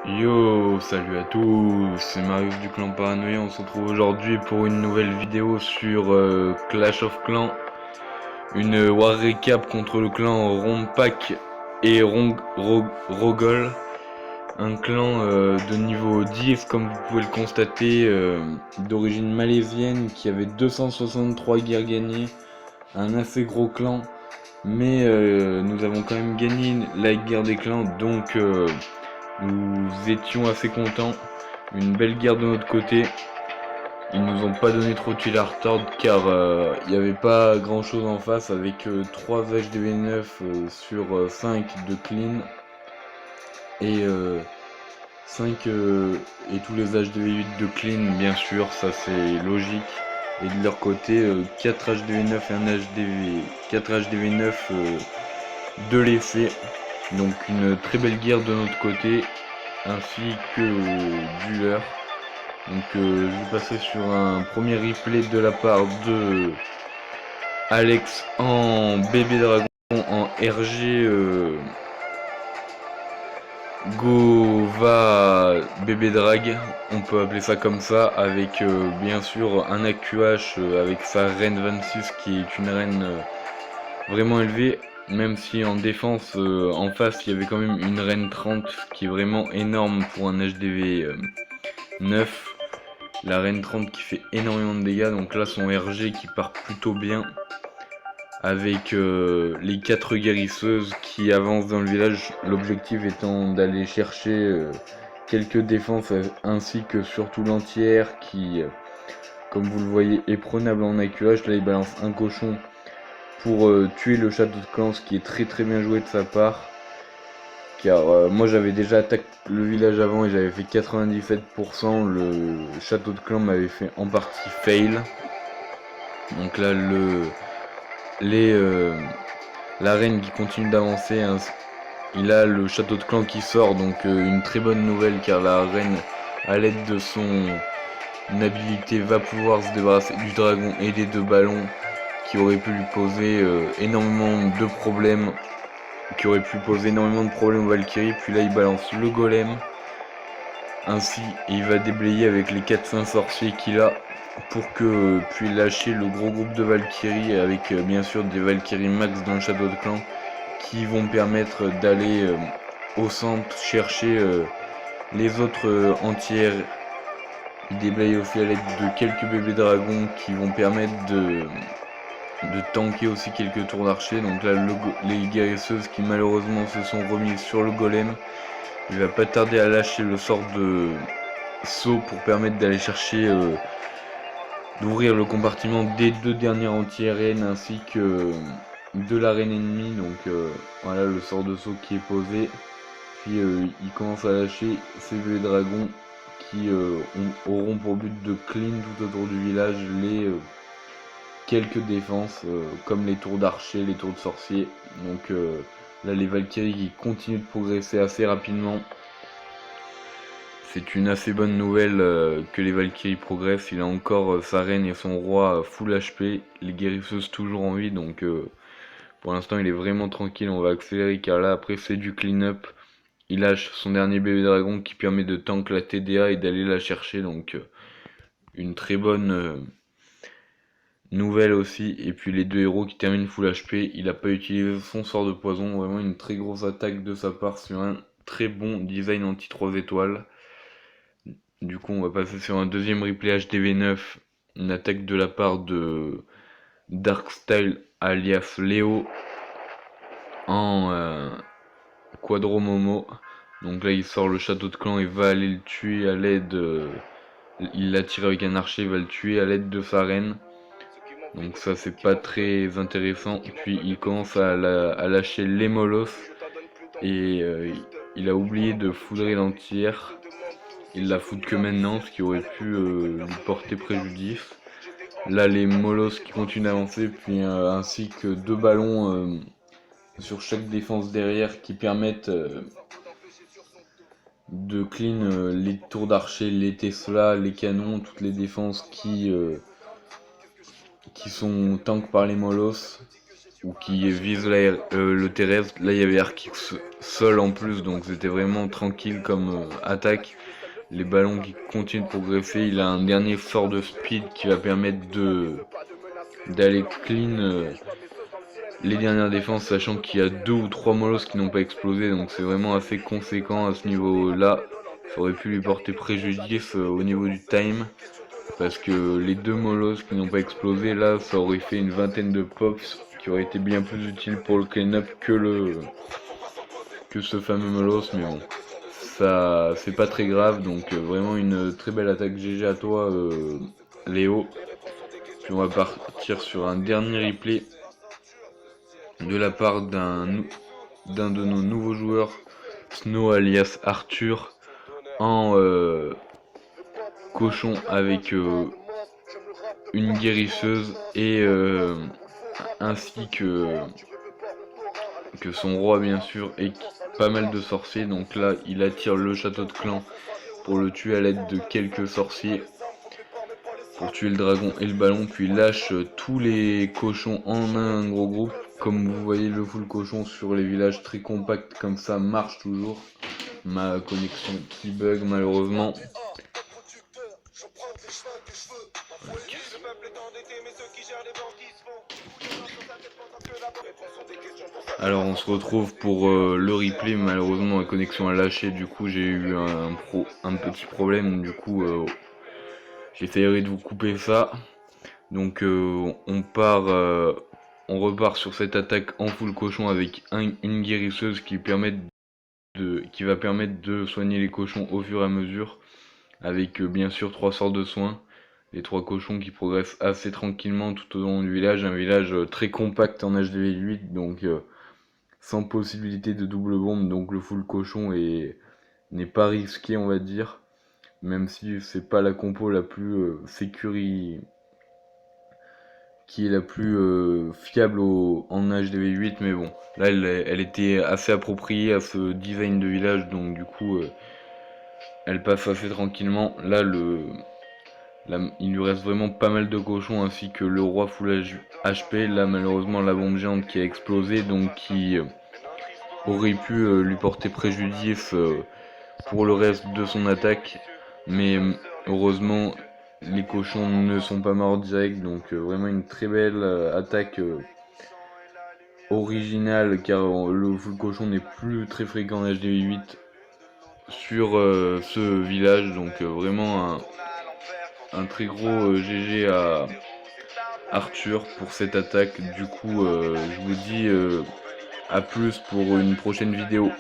Yo, salut à tous, c'est Marius du clan Paranoïa, on se retrouve aujourd'hui pour une nouvelle vidéo sur Clash of Clans, une war recap contre le clan Rompak et Rogol, un clan de niveau 10 comme vous pouvez le constater, d'origine malaisienne qui avait 263 guerres gagnées, un assez gros clan, mais nous avons quand même gagné la guerre des clans, donc nous étions assez contents. Une belle guerre de notre côté. Ils nous ont pas donné trop de fil à retordre car il n'y avait pas grand chose en face avec 3 HDV9 sur 5 de clean et 5 et tous les HDV8 de clean, bien sûr, ça c'est logique. Et de leur côté 4 HDV9 et un HDV 4 HDV9 de l'effet. Donc une très belle guerre de notre côté ainsi que du leur. Donc je vais passer sur un premier replay de la part de Alex en bébé dragon en RG Gova bébé drag, on peut appeler ça comme ça, avec bien sûr un AQH avec sa reine 26 qui est une reine vraiment élevée, même si en défense en face il y avait quand même une reine 30 qui est vraiment énorme pour un HDV 9. La reine 30 qui fait énormément de dégâts, donc là son RG qui part plutôt bien avec les 4 guérisseuses qui avancent dans le village, l'objectif étant d'aller chercher quelques défenses ainsi que surtout l'anti-air qui, comme vous le voyez, est prenable en AQH. Là il balance un cochon pour tuer le château de clan, ce qui est très bien joué de sa part. Car moi j'avais déjà attaqué le village avant et j'avais fait 97%, le château de clan m'avait fait en partie fail. Donc là la reine qui continue d'avancer, hein, il a le château de clan qui sort, donc une très bonne nouvelle car la reine à l'aide de son habilité va pouvoir se débarrasser du dragon et des 2 ballons qui auraient pu lui poser énormément de problèmes aux Valkyries. Puis là il balance le golem ainsi et il va déblayer avec les 4-5 sorciers qu'il a pour que puis lâcher le gros groupe de Valkyries avec bien sûr des Valkyries max dans le château de clan qui vont permettre d'aller au centre chercher les autres entières. Il déblaye aussi à l'aide de quelques bébés dragons qui vont permettre de tanker aussi quelques tours d'archer. Donc là les guérisseuses qui malheureusement se sont remises sur le golem. Il va pas tarder à lâcher le sort de saut pour permettre d'aller chercher d'ouvrir le compartiment des 2 dernières anti-aériennes ainsi que de l'arène ennemie. Donc voilà le sort de saut qui est posé. Puis il commence à lâcher ses bébés dragons qui auront pour but de clean tout autour du village les quelques défenses comme les tours d'archer, les tours de sorcier. Donc là les Valkyries qui continuent de progresser assez rapidement. C'est une assez bonne nouvelle que les Valkyries progressent. Il a encore sa reine et son roi full HP, les guérisseuses toujours en vie, donc pour l'instant il est vraiment tranquille. On va accélérer car là après c'est du clean-up. Il lâche son dernier bébé dragon qui permet de tank la TDA et d'aller la chercher, donc une très bonne nouvelle aussi. Et puis les 2 héros qui terminent full HP, il n'a pas utilisé son sort de poison, vraiment une très grosse attaque de sa part sur un très bon design anti 3 étoiles. Du coup on va passer sur un deuxième replay HDV9, une attaque de la part de Darkstyle alias Léo en Quadromomo. Donc là il sort le château de clan et va aller le tuer à l'aide, il l'attire avec un archer, il va le tuer à l'aide de sa reine. Donc ça c'est pas très intéressant. Puis il commence à lâcher les molosses et il a oublié de foudrer l'entière. Il la foudre que maintenant, ce qui aurait pu lui porter préjudice. Là les molosses qui continuent d'avancer, puis ainsi que 2 ballons sur chaque défense derrière qui permettent de clean les tours d'archer, les Tesla, les canons, toutes les défenses qui sont tank par les molosses. ou qui vise le terrestre. Là il y avait air kick sol en plus, donc c'était vraiment tranquille comme attaque. Les ballons qui continuent de progresser, il a un dernier fort de speed qui va permettre d'aller clean les dernières défenses, sachant qu'il y a 2 ou 3 molosses qui n'ont pas explosé, donc c'est vraiment assez conséquent à ce niveau là. Ça aurait pu lui porter préjudice au niveau du time, parce que les 2 molosses qui n'ont pas explosé là, ça aurait fait une vingtaine de pops qui aurait été bien plus utile pour le clean-up que ce fameux molosse. Mais bon, ça c'est pas très grave, donc vraiment une très belle attaque. GG à toi Léo. Puis on va partir sur un dernier replay de la part d'un de nos nouveaux joueurs, Snow alias Arthur, en cochon avec une guérisseuse et ainsi que son roi bien sûr, et pas mal de sorciers. Donc là il attire le château de clan pour le tuer à l'aide de quelques sorciers, pour tuer le dragon et le ballon, puis lâche tous les cochons en un gros groupe. Comme vous voyez, le full cochon sur les villages très compacts comme ça marche toujours. Ma connexion qui bug malheureusement. Alors on se retrouve pour le replay. Malheureusement la connexion a lâché, du coup j'ai eu un petit problème, du coup j'essaierai de vous couper ça. Donc on repart sur cette attaque en full cochon avec une guérisseuse qui va permettre de soigner les cochons au fur et à mesure, avec bien sûr 3 sorts de soins. Les 3 cochons qui progressent assez tranquillement tout au long du village, un village très compact en HDV8, donc sans possibilité de double bombe, donc le full cochon n'est pas risqué, on va dire, même si c'est pas la compo la plus qui est la plus fiable en HDV8, mais bon, là elle était assez appropriée à ce design de village, donc du coup elle passe assez tranquillement. Là il lui reste vraiment pas mal de cochons, ainsi que le roi full HP. Là malheureusement la bombe géante qui a explosé, donc qui aurait pu lui porter préjudice pour le reste de son attaque, mais heureusement les cochons ne sont pas morts direct, donc vraiment une très belle attaque originale, car le full cochon n'est plus très fréquent en HDV8 sur ce village, donc vraiment un très gros GG à Arthur pour cette attaque. Du coup je vous dis à plus pour une prochaine vidéo.